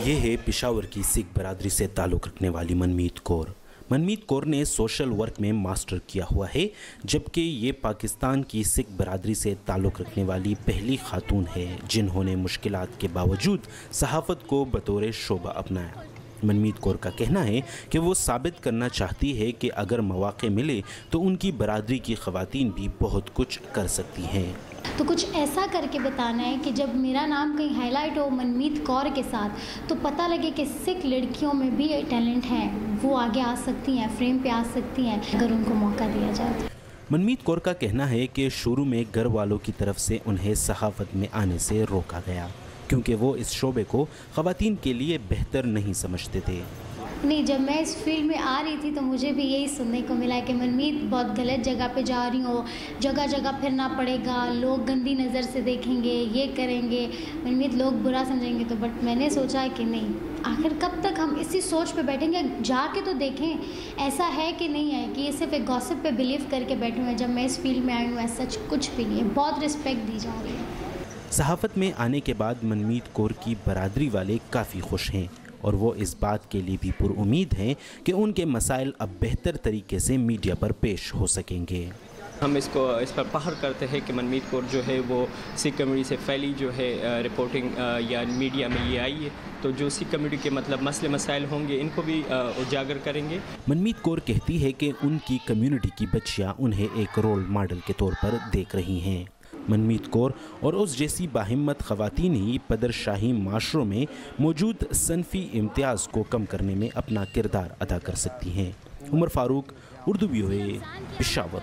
ये है पिशावर की सिख बरादरी से ताल्लुक़ रखने वाली मनमीत कौर। मनमीत कौर ने सोशल वर्क में मास्टर किया हुआ है, जबकि ये पाकिस्तान की सिख बरादरी से ताल्लुक़ रखने वाली पहली खातून है जिन्होंने मुश्किलात के बावजूद सहाफ़त को बतौर शोबा अपनाया। मनमीत कौर का कहना है कि वो साबित करना चाहती है कि अगर मौक़े मिले तो उनकी बरादरी की ख़वातीन भी बहुत कुछ कर सकती हैं। तो कुछ ऐसा करके बताना है कि जब मेरा नाम कहीं हाईलाइट हो मनमीत कौर के साथ, तो पता लगे कि सिख लड़कियों में भी टैलेंट है, वो आगे आ सकती हैं, फ्रेम पे आ सकती हैं अगर उनको मौका दिया जाए। मनमीत कौर का कहना है कि शुरू में घर वालों की तरफ से उन्हें सहाफ़त में आने से रोका गया क्योंकि वो इस शोबे को ख़वातीन के लिए बेहतर नहीं समझते थे। नहीं, जब मैं इस फील्ड में आ रही थी तो मुझे भी यही सुनने को मिला कि मनमीत बहुत गलत जगह पे जा रही हो, जगह जगह फिरना पड़ेगा, लोग गंदी नज़र से देखेंगे, ये करेंगे, मनमीत लोग बुरा समझेंगे। तो बट मैंने सोचा कि नहीं, आखिर कब तक हम इसी सोच पे बैठेंगे, जाके तो देखें ऐसा है कि नहीं है कि ये सिर्फ एक गॉसिप पे बिलीव करके बैठे हुए हैं। जब मैं इस फील्ड में आई हूँ ऐसा कुछ भी नहीं है, बहुत रिस्पेक्ट दी जा रही है। सहाफ़त में आने के बाद मनमीत कौर की बरादरी वाले काफ़ी खुश हैं और वो इस बात के लिए भी पुरुमीद हैं कि उनके मसाइल अब बेहतर तरीके से मीडिया पर पेश हो सकेंगे। हम इस पर फख्र करते हैं कि मनमीत कौर जो है वो सिख कम्युनिटी से फैली जो है रिपोर्टिंग या मीडिया में ये आई है, तो जो सिख कम्युनिटी के मतलब मसले मसाइल होंगे इनको भी उजागर करेंगे। मनमीत कौर कहती है कि उनकी कम्युनिटी की बच्चियां उन्हें एक रोल मॉडल के तौर पर देख रही हैं। मनमीत कौर और उस जैसी बाहिम्मत ख़वातीन ही पदरशाही माशरों में मौजूद सनफ़ी इम्तियाज़ को कम करने में अपना किरदार अदा कर सकती हैं। उमर फारूक, उर्दू VOA, पेशावर।